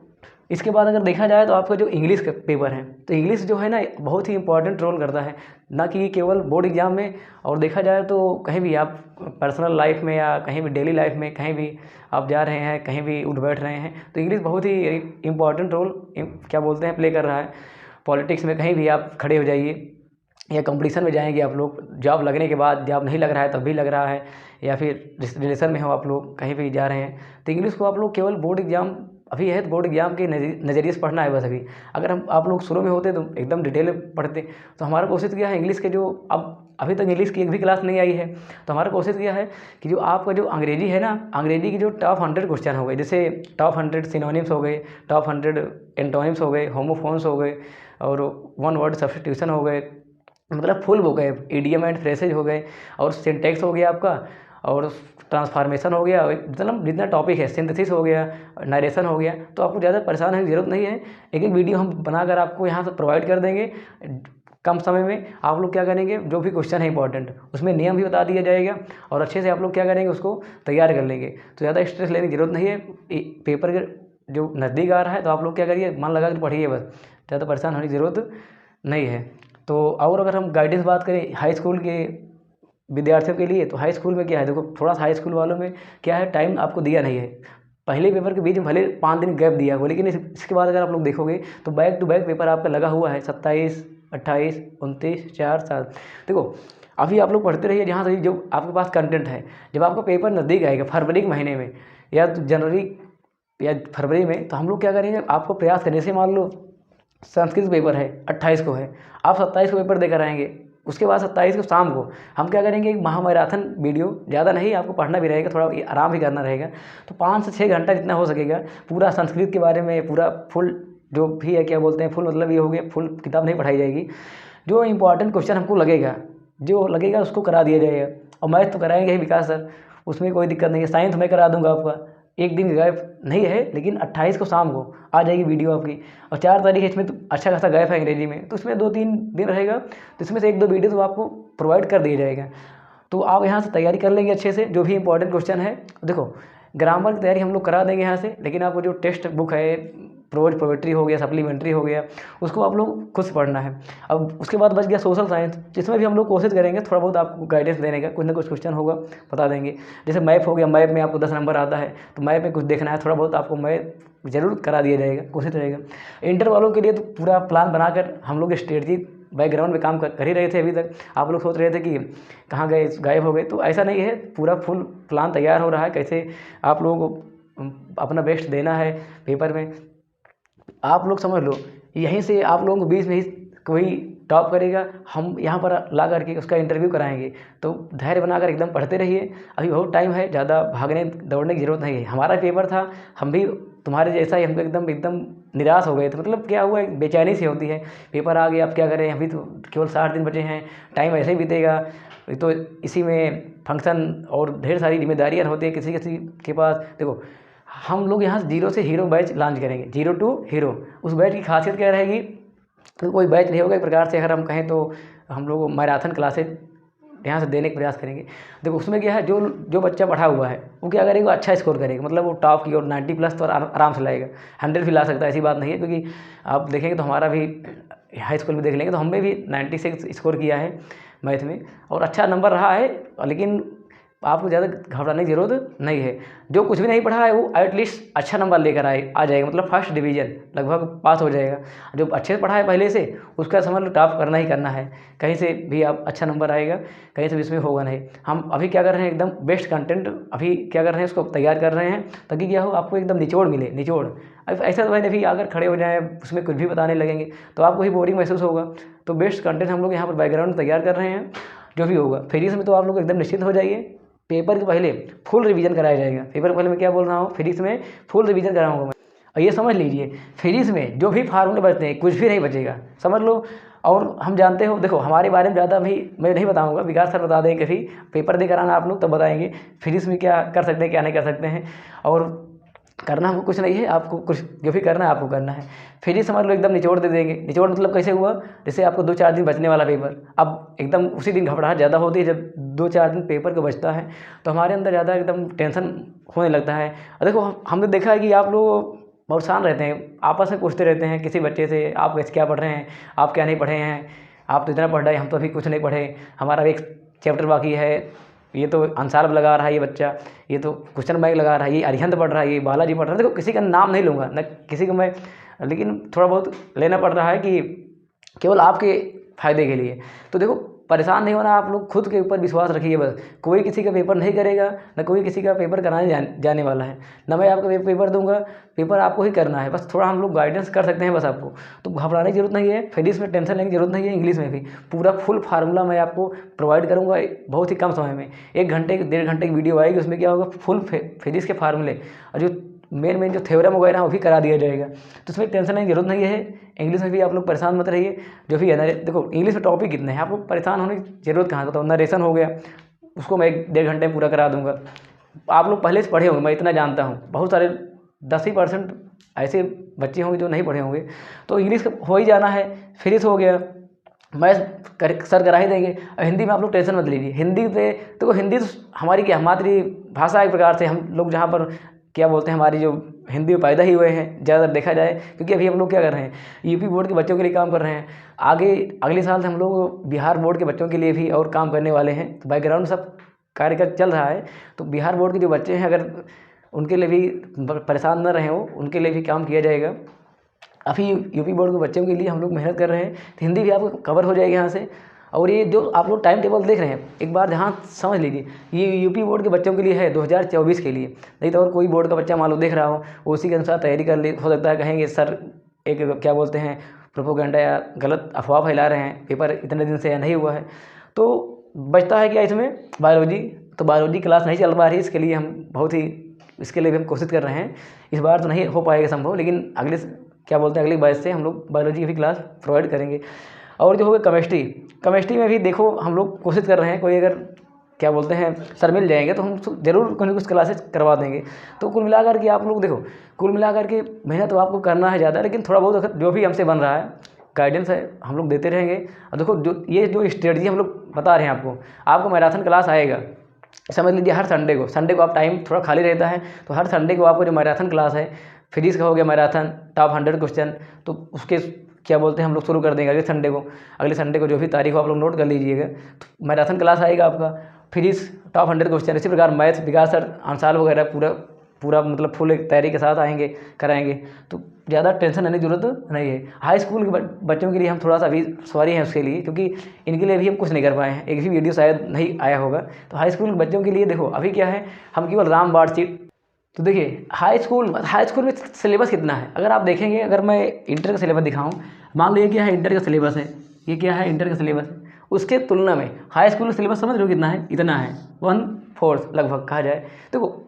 S2: इसके बाद अगर देखा जाए तो आपका जो इंग्लिश का पेपर है, तो इंग्लिश जो है ना बहुत ही इंपॉर्टेंट रोल करता है, ना कि केवल बोर्ड एग्जाम में। और देखा जाए तो कहीं भी आप पर्सनल लाइफ में या कहीं भी डेली लाइफ में कहीं भी आप जा रहे हैं, कहीं भी उठ बैठ रहे हैं, तो इंग्लिश बहुत ही इंपॉर्टेंट रोल क्या बोलते हैं प्ले कर रहा है। पॉलिटिक्स में कहीं भी आप खड़े हो जाइए, या कंपटीशन में जाएंगे आप लोग, जॉब लगने के बाद, जॉब नहीं लग रहा है तब भी लग रहा है, या फिर रिलेशन में हो आप लोग, कहीं भी जा रहे हैं, तो इंग्लिश को आप लोग केवल बोर्ड एग्जाम अभी है तो बोर्ड एग्जाम के नज़रिए से पढ़ना है बस। अभी अगर हम आप लोग शुरू में होते तो एकदम डिटेल में पढ़ते। तो हमारा कोशिश किया है इंग्लिश के जो अभी तक इंग्लिश की एक भी क्लास नहीं आई है, तो हमारा कोशिश किया है कि जो आपका जो अंग्रेजी है ना, अंग्रेजी की जो टॉप 100 क्वेश्चन हो गए, जैसे टॉप 100 सिनोनिम्स हो गए, टॉप 100 एंटोनिम्स हो गए, होमोफोन्स हो गए, और वन वर्ड सब्स्टिट्यूशन हो गए, मतलब फुल बुक है, इडियम एंड फ्रेसेज हो गए, और सिंटेक्स हो गया आपका, और ट्रांसफॉर्मेशन हो गया, मतलब जितना टॉपिक है, सिंथेसिस हो गया, नरेशन हो गया। तो आपको ज़्यादा परेशान होने की ज़रूरत नहीं है, एक एक वीडियो हम बनाकर आपको यहाँ से प्रोवाइड कर देंगे कम समय में। आप लोग क्या करेंगे, जो भी क्वेश्चन है इंपॉर्टेंट, उसमें नियम भी बता दिया जाएगा, और अच्छे से आप लोग क्या करेंगे, उसको तैयार कर लेंगे। तो ज़्यादा स्ट्रेस लेने की ज़रूरत नहीं है, पेपर के जो नज़दीक आ रहा है तो आप लोग क्या करिए, मन लगा कर पढ़िए बस, ज़्यादा परेशान होने की ज़रूरत नहीं है। तो और अगर हम गाइडेंस बात करें हाई स्कूल के विद्यार्थियों के लिए, तो हाई स्कूल में क्या है, देखो थोड़ा सा हाई स्कूल वालों में क्या है, टाइम आपको दिया नहीं है। पहले पेपर के बीच में भले 5 दिन गैप दिया हो, लेकिन इसके बाद अगर आप लोग देखोगे तो बैक टू बैक पेपर आपका लगा हुआ है, 27, 28, 29, 4, 7। देखो अभी आप लोग पढ़ते रहिए जहाँ से जो आपके पास कंटेंट है। जब आपका पेपर नज़दीक आएगा फरवरी के महीने में या तो जनवरी या फरवरी में, तो हम लोग क्या करेंगे, आपको प्रयास करने से, मान लो संस्कृत पेपर है 28 को है, आप 27 को पेपर देकर आएंगे, उसके बाद 27 को शाम को हम क्या करेंगे, एक महामैराथन वीडियो, ज़्यादा नहीं, आपको पढ़ना भी रहेगा, थोड़ा आराम भी करना रहेगा, तो 5 से 6 घंटा जितना हो सकेगा पूरा संस्कृत के बारे में, पूरा फुल जो भी है, क्या बोलते हैं फुल, मतलब ये हो गया, फुल किताब नहीं पढ़ाई जाएगी, जो इंपॉर्टेंट क्वेश्चन हमको लगेगा उसको करा दिया जाएगा। और मैथ तो कराएंगे ही विकास सर, उसमें कोई दिक्कत नहीं है। साइंस मैं करा दूंगा आपका, एक दिन गैप नहीं है, लेकिन 28 को शाम को आ जाएगी वीडियो आपकी। और 4 तारीख इसमें तो अच्छा खासा गैप है अंग्रेजी में, तो इसमें 2-3 दिन रहेगा, तो इसमें से 1-2 वीडियो तो आपको प्रोवाइड कर दिया जाएगा। तो आप यहाँ से तैयारी कर लेंगे अच्छे से, जो भी इंपॉर्टेंट क्वेश्चन है। देखो ग्रामर की तैयारी हम लोग करा देंगे यहाँ से, लेकिन आपको जो टेक्स्ट बुक है, प्रोज पोएट्री हो गया, सप्लीमेंट्री हो गया, उसको आप लोग खुद से पढ़ना है। अब उसके बाद बच गया सोशल साइंस, जिसमें भी हम लोग कोशिश करेंगे थोड़ा बहुत आपको गाइडेंस देने का, कुछ ना कुछ क्वेश्चन होगा बता देंगे। जैसे मैप हो गया, मैप में आपको 10 नंबर आता है, तो मैप में कुछ देखना है, थोड़ा बहुत आपको मैप जरूर करा दिया जाएगा, कोशिश रहेगा। इंटर वालों के लिए तो पूरा प्लान बनाकर हम लोग स्ट्रेटजी बैकग्राउंड में काम कर ही रहे थे। अभी तक आप लोग सोच रहे थे कि कहाँ गए, गायब हो गए, तो ऐसा नहीं है, पूरा फुल प्लान तैयार हो रहा है, कैसे आप लोगों को अपना बेस्ट देना है पेपर में। आप लोग समझ लो, यहीं से आप लोगों को बीच में ही कोई टॉप करेगा, हम यहाँ पर ला करके उसका इंटरव्यू कराएंगे। तो धैर्य बनाकर एकदम पढ़ते रहिए, अभी बहुत टाइम है, ज़्यादा भागने दौड़ने की ज़रूरत नहीं है। हमारा पेपर था, हम भी तुम्हारे जैसा ही, हमको एकदम निराश हो गए थे। मतलब क्या हुआ, बेचैनी सी होती है, पेपर आ गया, अब क्या करें, अभी तो केवल 60 दिन बचे हैं, टाइम ऐसे ही बीतेगा। तो इसी में फंक्शन और ढेर सारी जिम्मेदारियाँ होती है किसी किसी के पास। देखो हम लोग यहाँ से 0 से हीरो बैच लॉन्च करेंगे, 0 to हीरो। उस बैच की खासियत क्या रहेगी, तो कोई बैच नहीं होगा एक प्रकार से, अगर हम कहें तो हम लोग मैराथन क्लासेज यहाँ से देने का प्रयास करेंगे। देखो उसमें क्या है, जो बच्चा पढ़ा हुआ है वो क्या करेगा, अच्छा स्कोर करेगा, मतलब वो टॉप की और 90+ तो आराम से लाएगा, 100 भी ला सकता है, ऐसी बात नहीं है। क्योंकि आप देखेंगे तो हमारा भी हाई स्कूल में देख लेंगे तो हमने भी 96 स्कोर किया है मैथ में, और अच्छा नंबर रहा है। लेकिन आपको ज़्यादा घबराने की ज़रूरत नहीं है। जो कुछ भी नहीं पढ़ा है वो एटलीस्ट अच्छा नंबर लेकर आ जाएगा, मतलब फर्स्ट डिवीज़न लगभग पास हो जाएगा। जो अच्छे से पढ़ा है पहले से उसका समझ लो टॉप करना ही करना है, कहीं से भी आप अच्छा नंबर आएगा, कहीं से भी इसमें होगा नहीं। हम अभी क्या कर रहे हैं, एकदम बेस्ट कंटेंट अभी क्या कर रहे हैं, उसको तैयार कर रहे हैं ताकि क्या हो, आपको एकदम निचोड़ मिले, निचोड़। अब ऐसा तो मैंने भी अगर खड़े हो जाएँ उसमें कुछ भी बताने लगेंगे तो आपको ही बोरिंग महसूस होगा। तो बेस्ट कंटेंट हम लोग यहाँ पर बैकग्राउंड तैयार कर रहे हैं। जो भी होगा फिजिक्स में तो आप लोग एकदम निश्चिंत हो जाइए, पेपर के पहले फुल रिवीजन कराया जाएगा। पेपर के पहले मैं क्या बोल रहा हूँ, फिजिक्स में फुल रिवीजन कराऊंगा मैं। और ये समझ लीजिए फिजिक्स में जो भी फार्मूले बचते हैं कुछ भी नहीं बचेगा, समझ लो। और हम जानते हो, देखो हमारे बारे में ज़्यादा भी मैं नहीं बताऊंगा, विकास सर बता देंगे, कभी पेपर दे कर आना आप लोग तब बताएंगे फिजिक्स में क्या कर सकते हैं क्या नहीं कर सकते हैं। और करना हमको कुछ नहीं है, आपको कुछ जो भी करना है आपको करना है। फिजिक्स समझ लो एकदम निचोड़ दे देंगे। निचोड़ मतलब कैसे हुआ, जैसे आपको 2-4 दिन बचने वाला पेपर, अब एकदम उसी दिन घबराहट ज़्यादा होती है जब 2-4 दिन पेपर को बचता है, तो हमारे अंदर ज़्यादा एकदम टेंशन होने लगता है। और देखो हमने देखा है कि आप लोग बहुत शांत रहते हैं, आपस में पूछते रहते हैं किसी बच्चे से, आप कैसे क्या पढ़ रहे हैं, आप क्या नहीं पढ़े हैं, आप तो इतना पढ़ रहे हैं, हम तो अभी कुछ नहीं पढ़े, हमारा एक चैप्टर बाकी है, ये तो आंसर लगा रहा है ये बच्चा, ये तो क्वेश्चन बैंक लगा रहा है, ये अरिहंत पढ़ रहा है, ये बालाजी पढ़ रहा है। देखो किसी का नाम नहीं लूँगा न किसी को मैं, लेकिन थोड़ा बहुत लेना पड़ रहा है कि केवल आपके फ़ायदे के लिए। तो देखो परेशान नहीं होना, आप लोग खुद के ऊपर विश्वास रखिए बस। कोई किसी का पेपर नहीं करेगा, न कोई किसी का पेपर कराने जाने वाला है, न मैं आपका पेपर दूंगा, पेपर आपको ही करना है। बस थोड़ा हम लोग गाइडेंस कर सकते हैं बस आपको, तो घबराने की जरूरत नहीं है। फिजिक्स में टेंशन लेने की जरूरत नहीं है, इंग्लिश में भी पूरा फुल फार्मूला मैं आपको प्रोवाइड करूँगा बहुत ही कम समय में। 1 घंटे 1.5 घंटे की वीडियो आएगी, उसमें क्या होगा, फुल फिजिक्स के फार्मूले और जो मेन जो थ्योरम वगैरह है वो भी करा दिया जाएगा। तो उसमें टेंशन लेने की जरूरत नहीं है। इंग्लिश में भी आप लोग परेशान मत रहिए, जो भी है ना, देखो इंग्लिश में टॉपिक कितने हैं, आपको परेशान होने की जरूरत कहाँ है। तो नरेशन हो गया, उसको मैं 1-1.5 घंटे में पूरा करा दूंगा। आप लोग पहले से पढ़े होंगे, मैं इतना जानता हूँ, बहुत सारे 10% ऐसे बच्चे होंगे जो नहीं पढ़े होंगे। तो इंग्लिश हो ही जाना है, फिजिक्स हो गया, मैथ्स सर करा ही देंगे। और हिंदी में आप लोग टेंशन मत लीजिए, हिंदी पे देखो हिंदी तो हमारी क्या मातृभाषा एक प्रकार से, हम लोग जहाँ पर क्या बोलते हैं, हमारी जो हिंदी में पैदा ही हुए हैं ज़्यादातर देखा जाए, क्योंकि अभी हम लोग क्या कर रहे हैं, यूपी बोर्ड के बच्चों के लिए काम कर रहे हैं। आगे अगले साल से हम लोग बिहार बोर्ड के बच्चों के लिए भी और काम करने वाले हैं। तो बैकग्राउंड सब कार्य चल रहा है। तो बिहार बोर्ड के जो बच्चे हैं, अगर उनके लिए भी परेशान न रहें, वो उनके लिए भी काम किया जाएगा। अभी यूपी बोर्ड के बच्चों के लिए हम लोग मेहनत कर रहे हैं, तो हिंदी भी आपको कवर हो जाएगी यहाँ से। और ये जो आप लोग टाइम टेबल देख रहे हैं, एक बार ध्यान समझ लीजिए, ये यूपी बोर्ड के बच्चों के लिए है 2024 के लिए। नहीं तो और कोई बोर्ड का बच्चा मान लो देख रहा हो, वो उसी के अनुसार तैयारी कर ले, हो सकता है कहेंगे सर एक क्या बोलते हैं प्रोपोगंडा या गलत अफवाह फैला रहे हैं, पेपर इतने दिन से या नहीं हुआ है। तो बचता है क्या इसमें, बायोलॉजी। तो बायोलॉजी क्लास नहीं चल पा रही, इसके लिए हम बहुत ही, इसके लिए भी हम कोशिश कर रहे हैं। इस बार तो नहीं हो पाएगा संभव, लेकिन अगले क्या बोलते हैं अगली बैच से हम लोग बायोलॉजी की भी क्लास प्रोवाइड करेंगे। और जो होगा केमिस्ट्री में भी देखो हम लोग कोशिश कर रहे हैं, कोई अगर क्या बोलते हैं सर मिल जाएंगे तो हम ज़रूर कुछ क्लासेस करवा देंगे। तो कुल मिलाकर के आप लोग देखो, कुल मिलाकर के मेहनत तो आपको करना है ज़्यादा, लेकिन थोड़ा बहुत जो भी हमसे बन रहा है गाइडेंस है हम लोग देते रहेंगे। और देखो जो स्ट्रेटजी हम लोग बता रहे हैं आपको मैराथन क्लास आएगा, समझ लीजिए हर संडे को आप टाइम थोड़ा खाली रहता है, तो हर संडे को आपको जो मैराथन क्लास है, फिजिक्स का हो गया मैराथन टॉप 100 क्वेश्चन, तो उसके क्या बोलते हैं हम लोग शुरू कर देंगे अगले संडे को जो भी तारीख हो आप लोग नोट कर लीजिएगा। तो मैराथन क्लास आएगा आपका, फिजिक्स टॉप 100 क्वेश्चन, इसी प्रकार मैथ विकास सर आंसर वगैरह पूरा मतलब फुल एक तैयारी के साथ कराएंगे। तो ज़्यादा टेंशन लेने की जरूरत नहीं है। हाई स्कूल के बच्चों के लिए हम थोड़ा सा अभी सॉरी हैं उसके लिए, क्योंकि इनके लिए भी हम कुछ नहीं कर पाए हैं, एक भी वीडियो शायद नहीं आया होगा। तो हाई स्कूल के बच्चों के लिए देखो अभी क्या है, हम केवल रामबाण सीट। तो देखिए हाई स्कूल में सिलेबस कितना है, अगर आप देखेंगे, अगर मैं इंटर का सिलेबस दिखाऊं, मान लीजिए क्या है इंटर का सिलेबस है, ये क्या है इंटर का सिलेबस है, उसके तुलना में हाई स्कूल का सिलेबस समझ लो कितना है, इतना है 1/4 लगभग कहा जाए। देखो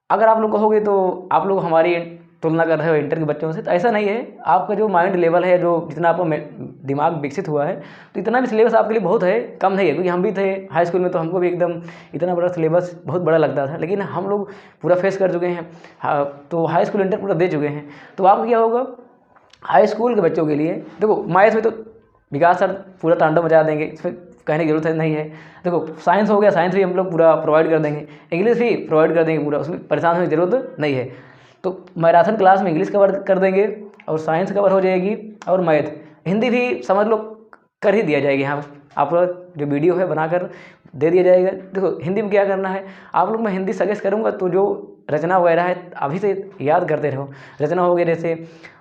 S2: अगर आप लोग कहोगे तो आप लोग हमारी तुलना कर रहे हो इंटर के बच्चों से, तो ऐसा नहीं है। आपका जो माइंड लेवल है, जो जितना आपका दिमाग विकसित हुआ है, तो इतना भी सिलेबस आपके लिए बहुत है, कम नहीं है। क्योंकि हम भी थे हाई स्कूल में, तो हमको भी एकदम इतना बड़ा सिलेबस बहुत बड़ा लगता था, लेकिन हम लोग पूरा फेस कर चुके हैं। हाँ, तो हाई स्कूल इंटर पूरा दे चुके हैं। तो आपको क्या होगा, हाई स्कूल के बच्चों के लिए देखो मैथ में तो विकास सर पूरा तांडव मचा देंगे, इसमें कहने की जरूरत नहीं है। देखो साइंस हो गया, साइंस भी हम लोग पूरा प्रोवाइड कर देंगे, इंग्लिश भी प्रोवाइड कर देंगे पूरा, उसमें परेशान होने की जरूरत नहीं है। तो मैराथन क्लास में इंग्लिश कवर कर देंगे और साइंस कवर हो जाएगी, और मैथ हिंदी भी समझ लो कर ही दिया जाएगी। हाँ आपका जो वीडियो है बनाकर दे दिया जाएगा। देखो हिंदी में क्या करना है, आप लोग मैं हिंदी सजेस्ट करूँगा तो जो रचना वगैरह है अभी से याद करते रहो। रचना हो गया, जैसे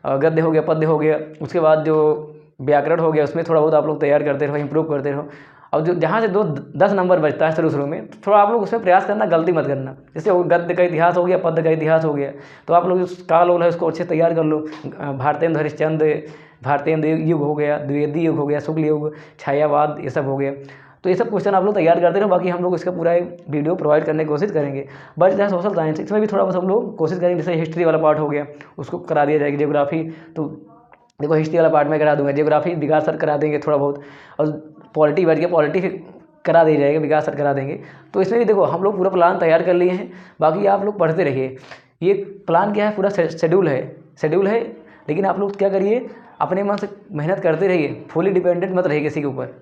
S2: गद्य हो गया, पद्य हो गया, उसके बाद जो व्याकरण हो गया उसमें थोड़ा बहुत आप लोग तैयार करते रहो, इम्प्रूव करते रहो। और जो जहाँ से 2-10 नंबर बचता है शुरू में, तो थोड़ा आप लोग उसमें प्रयास करना, गलती मत करना। जैसे गद्य का इतिहास हो गया, पद्य का इतिहास हो गया, तो आप लोग उस काल ओल है उसको अच्छे से तैयार कर लो। भारतेंदु हरिश्चंद्र, भारतेंदु युग हो गया, द्विवेदी युग हो गया, शुक्ल युग, छायावाद, ये सब हो गया। तो ये सब क्वेश्चन आप लोग तैयार करते रहो। बाकी हम लोग इसका पूरा एक वीडियो प्रोवाइड करने की कोशिश करेंगे। बट जैसे सोशल साइंस, इसमें भी थोड़ा बहुत हम लोग कोशिश करेंगे। जैसे हिस्ट्री वाला पार्ट हो गया उसको करा दिया जाएगा, जियोग्राफी तो देखो हिस्ट्री वाला पार्ट में करा दूंगा, जियोग्राफी विकास सर करा देंगे थोड़ा बहुत, और पॉलिटी बैठ गया, पॉलिटी फिर करा दी जाएगा, विकास सर करा देंगे। तो इसमें भी देखो हम लोग पूरा प्लान तैयार कर लिए हैं। बाकी आप लोग पढ़ते रहिए। ये प्लान क्या है, पूरा शेड्यूल है। लेकिन आप लोग क्या करिए, अपने मन से मेहनत करते रहिए, फुली डिपेंडेंट मत रहिए किसी के ऊपर।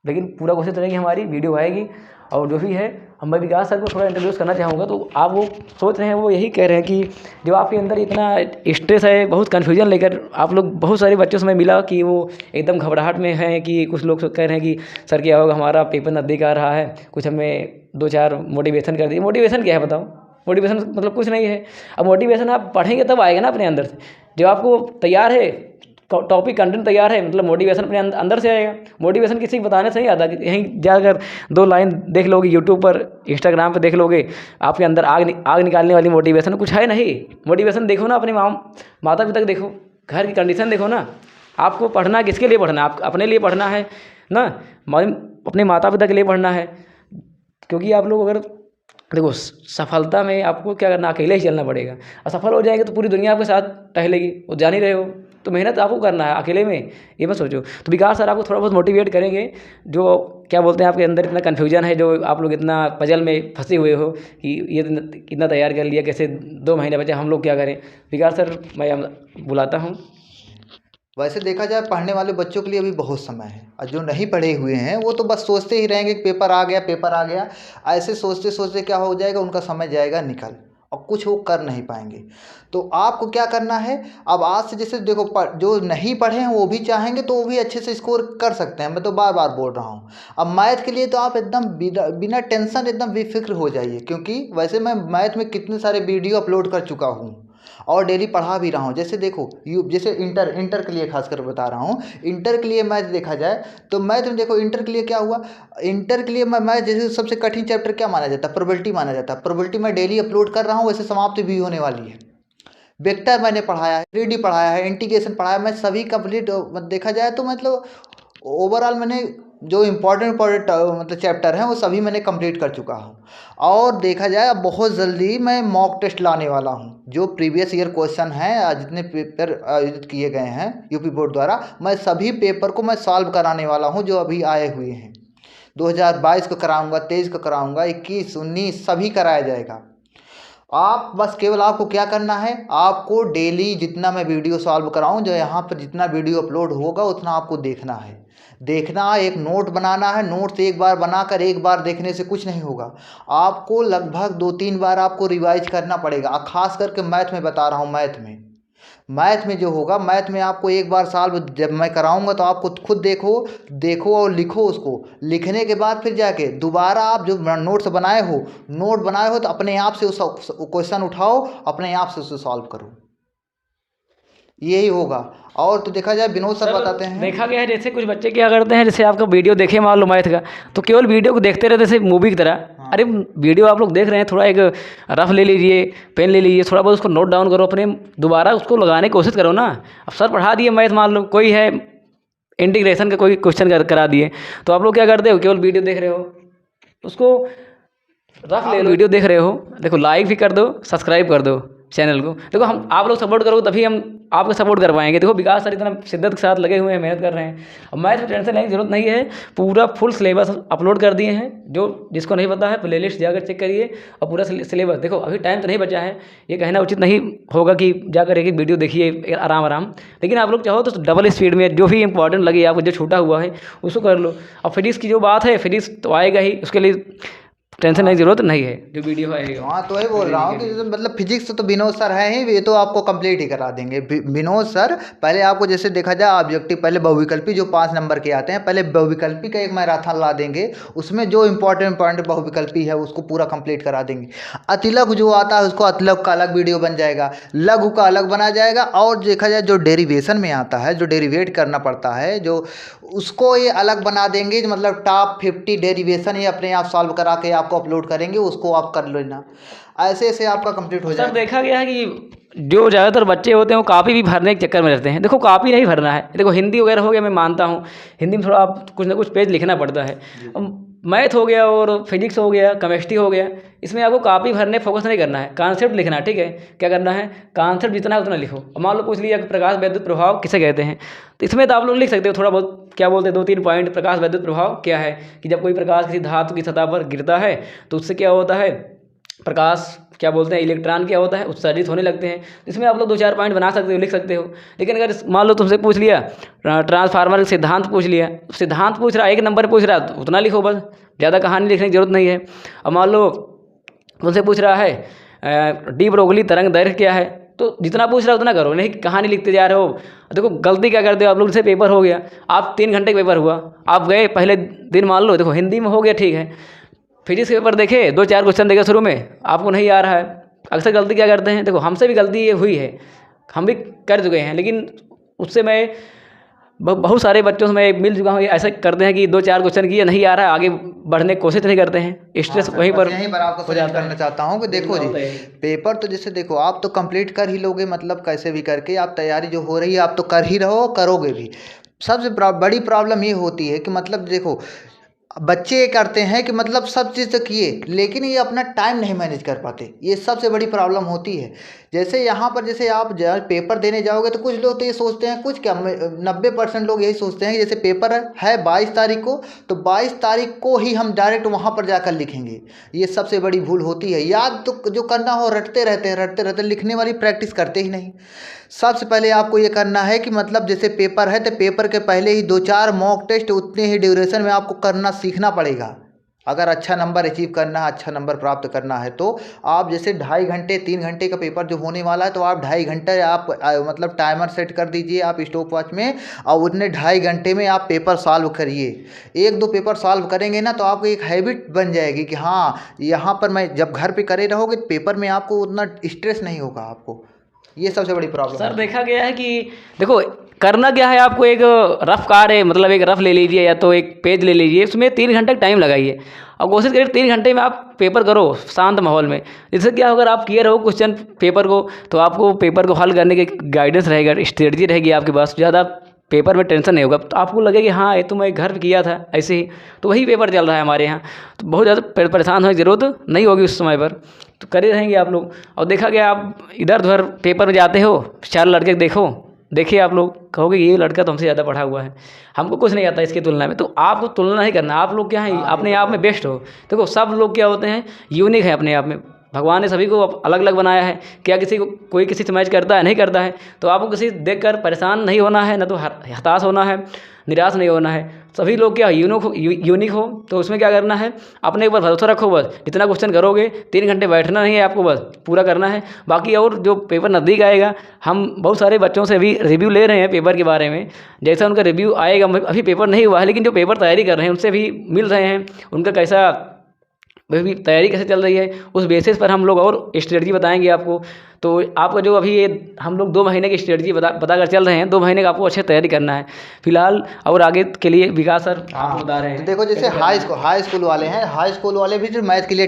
S2: लेकिन पूरा कोशिश करेंगे, हमारी वीडियो आएगी। और जो भी है, हम मैं विकास सर को थोड़ा इंट्रोड्यूस करना चाहूँगा। तो आप वो सोच रहे हैं, वो यही कह रहे हैं कि जो आपके अंदर इतना स्ट्रेस है, बहुत कन्फ्यूजन लेकर आप लोग, बहुत सारे बच्चों से मैं मिला कि वो एकदम घबराहट में हैं, कि कुछ लोग कह रहे हैं कि सर क्या होगा, हमारा पेपर नज़दीक आ रहा है, कुछ हमें 2-4 मोटिवेशन कर दिए। मोटिवेशन क्या है बताओ? मोटिवेशन मतलब कुछ नहीं है। अब मोटिवेशन आप पढ़ेंगे तब आएगा ना अपने अंदर से। जब आपको तैयार है, टॉपिक कंटेंट तैयार है, मतलब मोटिवेशन अपने अंदर से आएगा। मोटिवेशन किसी को बताने से नहीं आता कि यहीं जाकर 2 लाइन देख लोगे यूट्यूब पर, इंस्टाग्राम पर देख लोगे, आपके अंदर आग निकालने वाली मोटिवेशन कुछ है नहीं। मोटिवेशन देखो ना, अपने माता पिता को देखो, घर की कंडीशन देखो ना। आपको पढ़ना किसके लिए पढ़ना है? आप अपने लिए पढ़ना है ना, अपने माता पिता के लिए पढ़ना है। क्योंकि आप लोग अगर देखो सफलता में आपको क्या करना, अकेले ही चलना पड़ेगा। और सफल हो जाएंगे तो पूरी दुनिया आपके साथ टहलेगी, वो जान ही रहे हो। तो मेहनत आपको करना है, अकेले में ये मत सोचो। तो विकास सर आपको थोड़ा बहुत मोटिवेट करेंगे। जो क्या बोलते हैं, आपके अंदर इतना कन्फ्यूजन है, जो आप लोग इतना पजल में फंसे हुए हो कि ये कितना तैयार कर लिया, कैसे 2 महीने बचे, हम लोग क्या करें। विकास सर मैं बुलाता हूँ।
S1: वैसे देखा जाए पढ़ने वाले बच्चों के लिए अभी बहुत समय है, और जो नहीं पढ़े हुए हैं वो तो बस सोचते ही रहेंगे कि पेपर आ गया। ऐसे सोचते सोचते क्या हो जाएगा, उनका समय जाएगा निकल, और कुछ वो कर नहीं पाएंगे। तो आपको क्या करना है, अब आज से जैसे देखो जो नहीं पढ़े हैं वो भी चाहेंगे तो वो भी अच्छे से स्कोर कर सकते हैं। मैं तो बार बार बोल रहा हूँ। अब मैथ के लिए तो आप एकदम बिना टेंशन, एकदम बेफिक्र हो जाइए, क्योंकि वैसे मैं मैथ में कितने सारे वीडियो अपलोड कर चुका हूँ और डेली पढ़ा भी रहा हूँ। जैसे देखो जैसे इंटर के लिए खासकर बता रहा हूँ। इंटर के लिए मैथ देखा जाए तो मैथ में देखो, इंटर के लिए क्या हुआ, इंटर के लिए मैथ जैसे सबसे कठिन चैप्टर क्या माना जाता है, प्रोबेबिलिटी माना जाता है। प्रोबेबिलिटी मैं डेली अपलोड कर रहा हूँ, वैसे समाप्त भी होने वाली है। वेक्टर मैंने पढ़ाया है, 3D पढ़ाया है, इंटीग्रेशन पढ़ाया है, मैं सभी कंप्लीट देखा जाए तो मतलब ओवरऑल मैंने जो इम्पोर्टेंट मतलब चैप्टर हैं वो सभी मैंने कंप्लीट कर चुका हूँ। और देखा जाए अब बहुत जल्दी मैं मॉक टेस्ट लाने वाला हूँ। जो प्रीवियस ईयर क्वेश्चन हैं, जितने पेपर आयोजित किए गए हैं यूपी बोर्ड द्वारा, मैं सभी पेपर को मैं सॉल्व कराने वाला हूँ, जो अभी आए हुए हैं। 2022 को कराऊँगा, 23 को कराऊँगा, 21, 19 सभी कराया जाएगा। आप बस केवल आपको क्या करना है, आपको डेली जितना मैं वीडियो सॉल्व कराऊं, जो यहाँ पर जितना वीडियो अपलोड होगा उतना आपको देखना है। एक नोट बनाना है। नोट एक बार बनाकर एक बार देखने से कुछ नहीं होगा, आपको लगभग 2-3 बार आपको रिवाइज करना पड़ेगा। खास करके मैथ में बता रहा हूँ, मैथ में जो होगा, मैथ में आपको एक बार सॉल्व जब मैं कराऊंगा तो आपको खुद देखो और लिखो। उसको लिखने के बाद फिर जाके दोबारा आप जो नोट बनाए हो तो अपने आप से उस क्वेश्चन उठाओ, अपने आप से उसे सॉल्व करो, यही होगा। और तो देखा जाए विनोद सर बताते हैं,
S2: देखा गया है जैसे कुछ बच्चे क्या करते हैं, जैसे आपका वीडियो देखे मान लो मैथ का, तो केवल वीडियो को देखते रहते जैसे मूवी की तरह। अरे वीडियो आप लोग देख रहे हैं, थोड़ा एक रफ ले लीजिए, पेन ले लीजिए, थोड़ा बहुत उसको नोट डाउन करो, अपने दोबारा उसको लगाने की कोशिश करो ना। अब सर पढ़ा दिए मैथ, मान लो कोई है इंटीग्रेशन का कोई क्वेश्चन करा दिए, तो आप लोग क्या करते हो, केवल वीडियो देख रहे हो, उसको रफ ले लो। वीडियो देख रहे हो, देखो लाइक भी कर दो, सब्सक्राइब कर दो चैनल को। देखो आप लोग सपोर्ट करोगे तभी हम आपको सपोर्ट कर पाएंगे। देखो विकास सर इतना शिद्दत के साथ लगे हुए हैं, मेहनत कर रहे हैं। अब मैथ में टेंशन लेने की जरूरत नहीं है, पूरा फुल सिलेबस अपलोड कर दिए हैं। जिसको नहीं पता है प्लेलिस्ट जाकर चेक करिए, और पूरा सिलेबस देखो। अभी टाइम तो नहीं बचा है, ये कहना उचित नहीं होगा कि जाकर एक वीडियो देखिए आराम, लेकिन आप लोग चाहो तो डबल स्पीड में जो भी इंपॉर्टेंट लगे आपको, जो छूटा हुआ है उसको कर लो। और फिजिक्स की जो बात है, फिजिक्स तो आएगा ही, उसके लिए टेंशन लेने की ज़रूरत नहीं है, जो वीडियो है।
S1: हाँ तो वही बोल रहा हूँ कि मतलब फिजिक्स तो विनोद सर हैं ही, ये तो आपको कंप्लीट ही करा देंगे विनोद सर। पहले आपको जैसे देखा जाए ऑब्जेक्टिव, पहले बहुविकल्पी जो 5 नंबर के आते हैं, पहले बहुविकल्पी का एक मैराथन ला देंगे, उसमें जो इंपॉर्टेंट बहुविकल्पी है उसको पूरा कंप्लीट करा देंगे। अतिलघु जो आता है उसको अतिलघु का अलग वीडियो बन जाएगा, लघु का अलग बना जाएगा, और देखा जाए जो डेरिवेशन में आता है, जो डेरिवेट करना पड़ता है, जो उसको ये अलग बना देंगे। मतलब टॉप 50 डेरिवेशन ये अपने आप सॉल्व करा के आपको अपलोड करेंगे, उसको आप कर लेना। ऐसे ऐसे आपका कंप्लीट हो
S2: सर
S1: जाएगा।
S2: देखा गया है कि जो ज़्यादातर बच्चे होते हैं वो कॉपी भी भरने के चक्कर में रहते हैं। देखो कॉपी नहीं भरना है, देखो हिंदी वगैरह हो गया, मैं मानता हूँ हिंदी में थोड़ा आप कुछ ना कुछ पेज लिखना पड़ता है। मैथ हो गया और फिजिक्स हो गया, केमिस्ट्री हो गया, इसमें आपको कॉपी भरने फोकस नहीं करना है, कॉन्सेप्ट लिखना है। ठीक है, क्या करना है, कॉन्सेप्ट जितना है उतना लिखो। अब मान लो पूछ लिया कि प्रकाश वैद्युत प्रभाव किसे कहते हैं, तो इसमें तो आप लोग लिख सकते हो थोड़ा बहुत, क्या बोलते हैं 2-3 पॉइंट। प्रकाश वैद्युत प्रभाव क्या है कि जब कोई प्रकाश किसी धातु की सतह पर गिरता है तो उससे क्या होता है, प्रकाश क्या बोलते हैं, इलेक्ट्रॉन क्या होता है, उत्सर्जित होने लगते हैं। इसमें आप लोग 2-4 पॉइंट बना सकते हो, लिख सकते हो। लेकिन अगर मान लो तुमसे पूछ लिया ट्रांसफार्मर का सिद्धांत पूछ लिया, सिद्धांत पूछ रहा है, 1 नंबर पूछ रहा है, तो उतना लिखो बस, ज़्यादा कहानी लिखने की जरूरत नहीं है। अब मान लो तुमसे पूछ रहा है डी ब्रोगली तरंग दैर्घ्य क्या है, तो जितना पूछ रहा है उतना करो, नहीं कहानी लिखते जा रहे हो। देखो गलती क्या करते हो आप लोग, जैसे पेपर हो गया, आप 3 घंटे का पेपर हुआ, आप गए पहले दिन, मान लो देखो हिंदी में हो गया ठीक है, फिजिक्स के पेपर देखे, 2-4 क्वेश्चन देखे शुरू में, आपको नहीं आ रहा है। अक्सर गलती क्या करते हैं, देखो हमसे भी गलती ये हुई है, हम भी कर चुके हैं, लेकिन उससे मैं बहुत सारे बच्चों से मैं मिल चुका हूँ, ये ऐसा करते हैं कि 2-4 क्वेश्चन किए, नहीं आ रहा है, आगे बढ़ने की कोशिश नहीं करते हैं, स्ट्रेस वहीं पर
S1: आपको सजेस्ट करना चाहता हूँ कि देखो जी, पेपर तो जैसे देखो आप तो कंप्लीट कर ही लोगे, मतलब कैसे भी करके आप तैयारी जो हो रही है आप तो कर ही रहो, करोगे भी। सबसे बड़ी प्रॉब्लम ये होती है कि मतलब देखो बच्चे ये करते हैं कि मतलब सब चीज़ तो किए लेकिन ये अपना टाइम नहीं मैनेज कर पाते, ये सबसे बड़ी प्रॉब्लम होती है। जैसे यहाँ पर जैसे आप पेपर देने जाओगे तो कुछ लोग तो ये सोचते हैं, कुछ क्या 90% लोग यही सोचते हैं कि जैसे पेपर है 22 तारीख को, तो 22 तारीख को ही हम डायरेक्ट वहाँ पर जाकर लिखेंगे। ये सबसे बड़ी भूल होती है। याद तो जो करना हो रटते रहते, लिखने वाली प्रैक्टिस करते ही नहीं। सबसे पहले आपको ये करना है कि मतलब जैसे पेपर है तो पेपर के पहले ही 2-4 मॉक टेस्ट उतने ही ड्यूरेशन में आपको करना सीखना पड़ेगा। अगर अच्छा नंबर अचीव करना है, अच्छा नंबर प्राप्त करना है, तो आप जैसे 2.5 घंटे 3 घंटे का पेपर जो होने वाला है, तो आप 2.5 घंटे आप मतलब टाइमर सेट कर दीजिए आप स्टॉप वॉच में, और उतने 2.5 घंटे में आप पेपर सॉल्व करिए। 1-2 पेपर सॉल्व करेंगे ना तो आपको एक हैबिट बन जाएगी कि हाँ यहाँ पर मैं जब घर पे करे रहोगे पेपर में आपको उतना स्ट्रेस नहीं होगा आपको। ये सबसे बड़ी प्रॉब्लम
S2: सर देखा गया है कि देखो करना क्या है, आपको एक रफ कार है, मतलब एक रफ ले लीजिए या तो एक पेज ले लीजिए, उसमें 3 घंटे का टाइम लगाइए और कोशिश करिए 3 घंटे में आप पेपर करो शांत माहौल में। इससे क्या अगर आप किए रहो क्वेश्चन पेपर को, तो आपको पेपर को हल करने की गाइडेंस रहेगा, स्ट्रेटजी रहेगी आपके पास, ज़्यादा पेपर में टेंशन नहीं होगा। तो आपको लगेगा कि हाँ ये तो मैं घर किया था ऐसे ही, तो वही पेपर चल रहा है हमारे यहाँ, तो बहुत ज़्यादा परेशान होने की ज़रूरत नहीं होगी उस समय पर, तो करे रहेंगे आप लोग। और देखा गया आप इधर उधर पेपर में जाते हो, 4 लड़के देखिए आप लोग कहोगे ये लड़का तो हमसे ज़्यादा पढ़ा हुआ है, हमको कुछ नहीं आता इसकी तुलना में। तो आपको तुलना नहीं करना, आप लोग क्या है अपने आप में बेस्ट हो। देखो सब लोग क्या होते हैं, यूनिक है अपने आप में, भगवान ने सभी को अलग अलग बनाया है। क्या किसी को कोई किसी से मैच करता है, नहीं करता है। तो आपको किसी देखकर परेशान नहीं होना है, ना तो हताश होना है, निराश नहीं होना है। सभी लोग क्या यूनिक हो, तो उसमें क्या करना है, अपने ऊपर भरोसा रखो। बस जितना क्वेश्चन करोगे 3 घंटे बैठना नहीं है आपको, बस पूरा करना है। बाकी और जो पेपर नज़दीक आएगा, हम बहुत सारे बच्चों से अभी रिव्यू ले रहे हैं पेपर के बारे में। जैसा उनका रिव्यू आएगा, अभी पेपर नहीं हुआ है लेकिन जो पेपर तैयारी कर रहे हैं उनसे भी मिल रहे हैं, उनका कैसा भी तैयारी कैसे चल रही है, उस बेसिस पर हम लोग और स्ट्रेटजी बताएंगे आपको। तो आपका जो अभी ये हम लोग 2 महीने की स्ट्रेटजी बता कर चल रहे हैं, 2 महीने का आपको अच्छे तैयारी करना है फिलहाल, और आगे के लिए विकास सर आप बता रहे हैं।
S1: देखो जैसे हाई स्कूल वाले हैं, हाई स्कूल वाले भी जो मैथ के लिए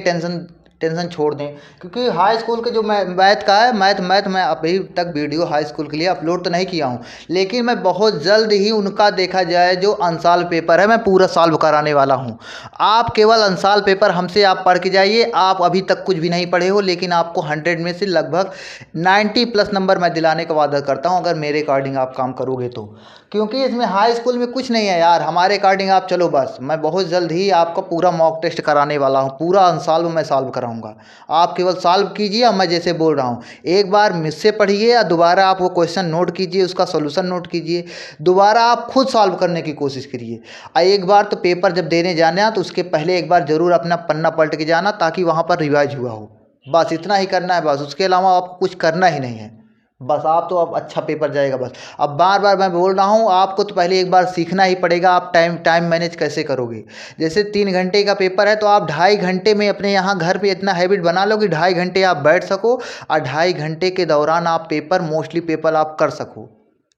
S1: टेंशन छोड़ दें, क्योंकि हाई स्कूल के जो मैथ का है, मैथ मैं अभी तक वीडियो हाई स्कूल के लिए अपलोड तो नहीं किया हूँ, लेकिन मैं बहुत जल्द ही उनका देखा जाए जो अनसॉल्व पेपर है मैं पूरा सॉल्व कराने वाला हूँ। आप केवल अनसॉल्व पेपर हमसे आप पढ़ के जाइए। आप अभी तक कुछ भी नहीं पढ़े हो, लेकिन आपको 100 में से लगभग 90+ नंबर मैं दिलाने का वादा करता हूँ, अगर मेरे अकॉर्डिंग आप काम करोगे तो। क्योंकि इसमें हाई स्कूल में कुछ नहीं है यार, हमारे अकॉर्डिंग आप चलो बस। मैं बहुत जल्द ही आपका पूरा मॉक टेस्ट कराने वाला हूँ, पूरा अनसॉल्व मैं सॉल्व कराऊँ। रहूँगा। आप केवल सॉल्व कीजिए और मैं जैसे बोल रहा हूँ, एक बार मुझसे पढ़िए या दोबारा आप वो क्वेश्चन नोट कीजिए, उसका सोल्यूशन नोट कीजिए, दोबारा आप खुद सॉल्व करने की कोशिश करिए। और एक बार तो पेपर जब देने जाना तो उसके पहले एक बार ज़रूर अपना पन्ना पलट के जाना, ताकि वहाँ पर रिवाइज हुआ हो। बस इतना ही करना है, बस उसके अलावा आपको कुछ करना ही नहीं है। बस आप तो अब अच्छा पेपर जाएगा बस। अब बार बार मैं बोल रहा हूँ, आपको तो पहले एक बार सीखना ही पड़ेगा आप टाइम मैनेज कैसे करोगे। जैसे 3 घंटे का पेपर है तो आप 2.5 घंटे में अपने यहाँ घर पे इतना हैबिट बना लो कि 2.5 घंटे आप बैठ सको और 2.5 घंटे के दौरान आप पेपर मोस्टली पेपर आप कर सको।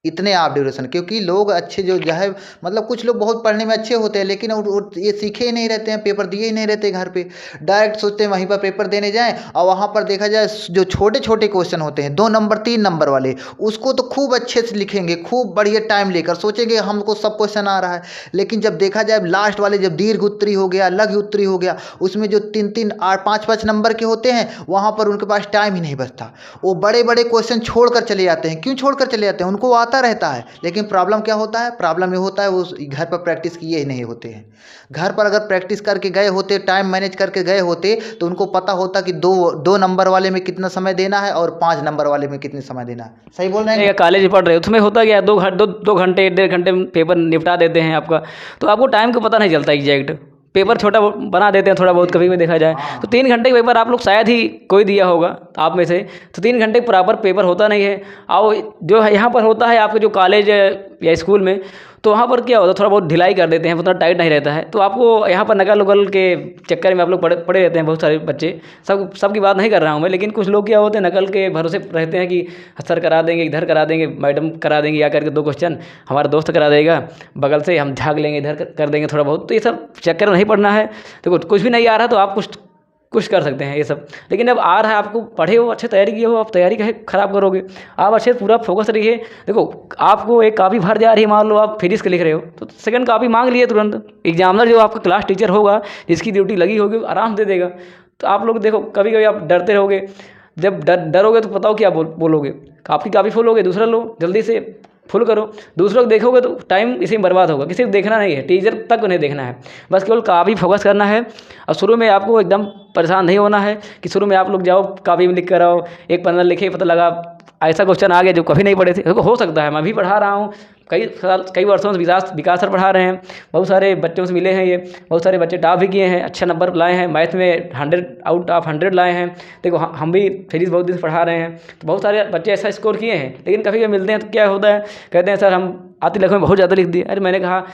S1: इतने आप ड्यूरेशन, क्योंकि लोग अच्छे जो है मतलब कुछ लोग बहुत पढ़ने में अच्छे होते हैं, लेकिन ये सीखे ही नहीं रहते हैं, पेपर दिए ही नहीं रहते घर पे, डायरेक्ट सोचते हैं वहीं पर पेपर देने जाएं। और वहाँ पर देखा जाए जो छोटे छोटे क्वेश्चन होते हैं 2 नंबर 3 नंबर वाले, उसको तो खूब अच्छे से लिखेंगे, खूब बढ़िया टाइम लेकर सोचेंगे हमको सब क्वेश्चन आ रहा है। लेकिन जब देखा जाए लास्ट वाले, जब दीर्घ उत्तरी हो गया, लघु उत्तरी हो गया, उसमें जो 3-3 8 5-5 नंबर के होते हैं, वहाँ पर उनके पास टाइम ही नहीं बचता। वो बड़े बड़े क्वेश्चन छोड़ कर चले जाते हैं। क्यों छोड़ कर चले जाते हैं? उनको आता रहता है, लेकिन प्रॉब्लम क्या होता है? प्रॉब्लम ये होता है वो घर पर प्रैक्टिस किए ही नहीं होते हैं। घर पर अगर प्रैक्टिस करके गए होते, टाइम मैनेज करके गए होते, तो उनको पता होता कि दो नंबर वाले में कितना समय देना है और 5 नंबर वाले में कितने समय देना है। सही बोल रहे हैं?
S2: कॉलेज पढ़ रहे हो, उसमें होता क्या है, 2 घंटे 1.5 घंटे में पेपर निपटा देते हैं आपका, तो आपको टाइम का पता नहीं चलता एग्जैक्ट। पेपर छोटा बना देते हैं थोड़ा बहुत, कभी भी देखा जाए तो 3 घंटे का पेपर आप लोग शायद ही कोई दिया होगा आप में से, तो 3 घंटे प्रॉपर पेपर होता नहीं है। और जो है यहाँ पर होता है आपके जो कॉलेज या स्कूल में, तो वहाँ पर क्या होता है, थोड़ा बहुत ढिलाई कर देते हैं, उतना टाइट नहीं रहता है, तो आपको यहाँ पर नकल उकल के चक्कर में आप लोग पड़े रहते हैं बहुत सारे बच्चे। सबकी बात नहीं कर रहा हूँ मैं, लेकिन कुछ लोग क्या होते हैं नकल के भरोसे रहते हैं कि सर करा देंगे, इधर करा देंगे, मैडम करा देंगे, या करके 2 क्वेश्चन हमारा दोस्त करा देगा बगल से, हम झाग लेंगे, इधर कर देंगे थोड़ा बहुत। तो ये सब चक्कर में नहीं पड़ना है। तो कुछ भी नहीं आ रहा तो आप कुछ कर सकते हैं ये सब। लेकिन अब आ रहा है, आपको पढ़े हो, अच्छे तैयारी किए हो, आप तैयारी कहे ख़राब करोगे? आप अच्छे पूरा फोकस रहिए। देखो आपको एक कॉपी भर जा रही है, मान लो आप फिजिक्स के लिख रहे हो, तो सेकंड कॉपी मांग लिए तुरंत। एग्जामिनर जो आपका क्लास टीचर होगा, जिसकी ड्यूटी लगी होगी, आराम से दे देगा। तो आप लोग देखो कभी कभी आप डरते रहोगे, जब डरोगे तो बताओ क्या बोलोगे? आपकी कॉपी फुल होगी, दूसरा लो जल्दी से फुल करो। दूसरों को देखोगे तो टाइम इसी में बर्बाद होगा। किसी को देखना नहीं है, टीचर तक को नहीं देखना है, बस केवल कॉपी फोकस करना है। और शुरू में आपको एकदम परेशान नहीं होना है कि शुरू में आप लोग जाओ कॉपी में लिख कर आओ, एक पन्ना लिखे, पता लगा ऐसा क्वेश्चन आ गया जो कभी नहीं पढ़े थे। हो सकता है, मैं भी पढ़ा रहा हूँ कई वर्षों से, विकास सर पढ़ा रहे हैं, बहुत सारे बच्चों से मिले हैं, ये बहुत सारे बच्चे टॉप भी किए हैं, अच्छे नंबर लाए हैं, मैथ में 100 आउट ऑफ 100 लाए हैं। देखो हम भी फिजिक्स बहुत दिन से पढ़ा रहे हैं, तो बहुत सारे बच्चे ऐसा स्कोर किए हैं। लेकिन कभी कभी मिलते हैं तो क्या होता है, कहते हैं सर हम आते लिखे में बहुत ज़्यादा लिख दिए। अरे मैंने कहा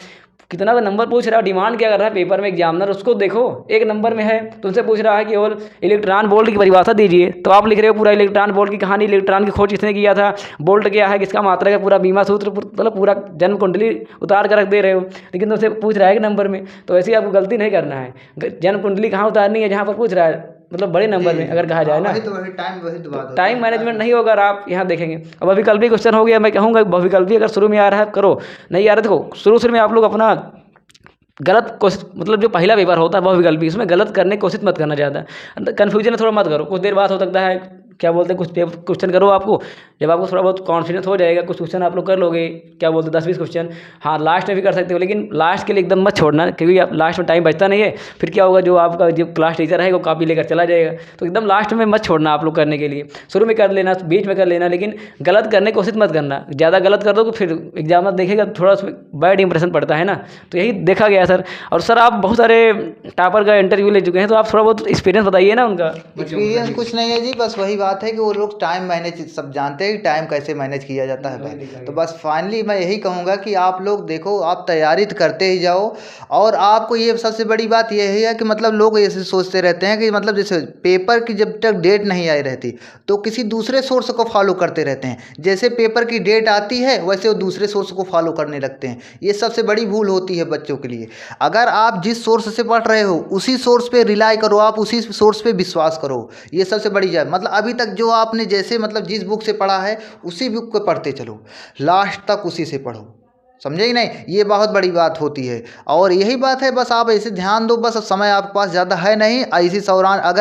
S2: कितना का नंबर पूछ रहा है, डिमांड क्या कर रहा है पेपर में एग्जामिनर, उसको देखो। 1 नंबर में है, तुमसे पूछ रहा है कि और इलेक्ट्रॉन वोल्ट की परिभाषा दीजिए, तो आप लिख रहे हो पूरा इलेक्ट्रॉन वोल्ट की कहानी, इलेक्ट्रॉन की खोज किसने किया था, वोल्ट क्या है, किसका मात्रक है, पूरा बीमा सूत्र, मतलब पूरा जन्म कुंडली उतार कर रख दे रहे हो। लेकिन तुमसे पूछ रहा है 1 नंबर में, तो ऐसे आपको गलती नहीं करना है। जन्म कुंडली कहाँ उतारनी है, जहाँ पर पूछ रहा है, मतलब बड़े नंबर में अगर कहा जाए ना, टाइम मैनेजमेंट नहीं होगा। आप यहाँ देखेंगे अब अभिकल्पी क्वेश्चन हो गया, मैं कहूँगा बहुविकल्पी अगर शुरू में आ रहा है करो, नहीं आ रहा देखो शुरू में आप लोग अपना गलत कोशिश, मतलब जो पहला पेपर होता है बहुविकल्पी, उसमें गलत करने की कोशिश मत करना ज़्यादा, कन्फ्यूजन में थोड़ा मत करो। कुछ देर बाद हो सकता है क्या बोलते हैं, कुछ क्वेश्चन करो आपको, जब आपको थोड़ा बहुत कॉन्फिडेंस हो जाएगा, कुछ क्वेश्चन आप लोग कर लोगे, क्या बोलते हैं 10-20 क्वेश्चन, हाँ लास्ट में भी कर सकते हो। लेकिन लास्ट के लिए एकदम मत छोड़ना, क्योंकि आप लास्ट में टाइम बचता नहीं है। फिर क्या होगा, जो आपका जो क्लास टीचर है वो कॉपी लेकर चला जाएगा, तो एकदम लास्ट में मत छोड़ना आप लोग करने के लिए। शुरू में कर लेना, बीच में कर लेना, लेकिन गलत करने की कोशिश मत करना। ज़्यादा गलत कर दो तो फिर एग्जामिनर देखेगा, थोड़ा उसमें बैड इंप्रेशन पड़ता है ना, तो यही देखा गया सर। और सर आप बहुत सारे टॉपर का इंटरव्यू ले चुके हैं, तो आप थोड़ा बहुत एक्सपीरियंस बताइए ना उनका।
S1: एक्सपीरियंस कुछ नहीं है जी, बस वही बात है कि वो लोग टाइम मैनेज सब जानते हैं कि टाइम कैसे मैनेज किया जाता है पहले। तो बस फाइनली मैं यही कहूँगा कि आप लोग देखो, आप तैयारी तो करते ही जाओ। और आपको ये सबसे बड़ी बात यही है कि मतलब लोग ऐसे सोचते रहते हैं कि मतलब जैसे पेपर की जब तक डेट नहीं आई रहती तो किसी दूसरे सोर्स को फॉलो करते रहते हैं, जैसे पेपर की डेट आती है वैसे वो दूसरे सोर्स को फॉलो करने लगते हैं। ये सबसे बड़ी भूल होती है बच्चों के लिए। अगर आप जिस सोर्स से पढ़ रहे हो उसी सोर्स पे रिलाई करो, आप उसी सोर्स पे विश्वास करो। ये सबसे बड़ी बात, मतलब अभी तक जो आपने जैसे मतलब जिस बुक से पढ़ा है उसी बुक को पढ़ते चलो, लास्ट तक उसी से पढ़ो, समझे कि नहीं? ये बहुत बड़ी बात होती है। और यही बात है, बस आप ऐसे ध्यान दो, बस समय आपके पास ज़्यादा है नहीं।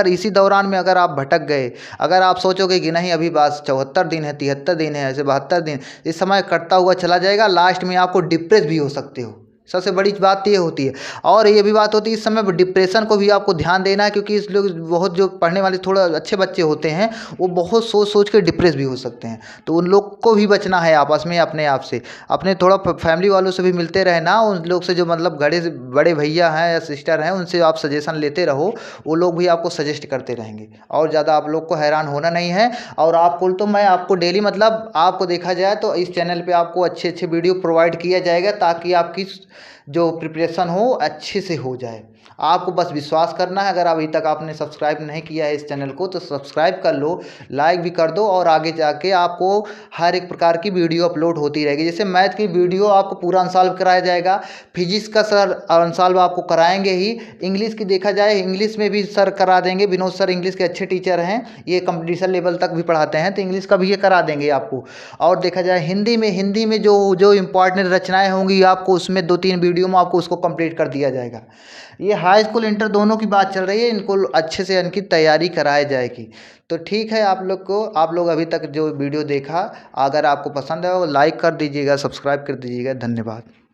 S1: इसी दौरान में अगर आप भटक गए, अगर आप सोचोगे कि नहीं अभी बस 74 दिन है, 73 दिन है, ऐसे 72 दिन, इस समय कटता हुआ चला जाएगा, लास्ट में आपको डिप्रेस भी हो सकते हो। सबसे बड़ी बात ये होती है। और ये भी बात होती है इस समय डिप्रेशन को भी आपको ध्यान देना है, क्योंकि इस लोग बहुत जो पढ़ने वाले थोड़ा अच्छे बच्चे होते हैं वो बहुत सोच सोच के डिप्रेस भी हो सकते हैं। तो उन लोग को भी बचना है आपस में अपने आप से, अपने थोड़ा फैमिली वालों से भी मिलते रहना, उन लोग से जो मतलब बड़े भैया हैं या सिस्टर हैं उनसे आप सजेशन लेते रहो, वो लोग भी आपको सजेस्ट करते रहेंगे। और ज़्यादा आप लोग को हैरान होना नहीं है। और आपको तो मैं आपको डेली मतलब आपको देखा जाए तो इस चैनल पे आपको अच्छे अच्छे वीडियो प्रोवाइड किया जाएगा, ताकि आपकी जो प्रिपरेशन हो अच्छे से हो जाए। आपको बस विश्वास करना है। अगर अभी तक आपने सब्सक्राइब नहीं किया है इस चैनल को तो सब्सक्राइब कर लो, लाइक भी कर दो, और आगे जाके आपको हर एक प्रकार की वीडियो अपलोड होती रहेगी। जैसे मैथ की वीडियो आपको पूरा अनसॉल्व कराया जाएगा, फिजिक्स का सर अनसॉल्व आपको कराएंगे ही, इंग्लिश की देखा जाए इंग्लिश में भी सर करा देंगे, विनोद सर इंग्लिश के अच्छे टीचर हैं, ये कंपटीशन लेवल तक भी पढ़ाते हैं, तो इंग्लिश का भी ये करा देंगे आपको। और देखा जाए हिंदी में जो जो इम्पॉर्टेंट रचनाएं होंगी आपको उसमें 2-3 वीडियो में आपको उसको कंप्लीट कर दिया जाएगा। ये हाई स्कूल इंटर दोनों की बात चल रही है, इनको अच्छे से इनकी तैयारी कराई जाएगी। तो ठीक है, आप लोग अभी तक जो वीडियो देखा, अगर आपको पसंद है वो लाइक कर दीजिएगा, सब्सक्राइब कर दीजिएगा। धन्यवाद।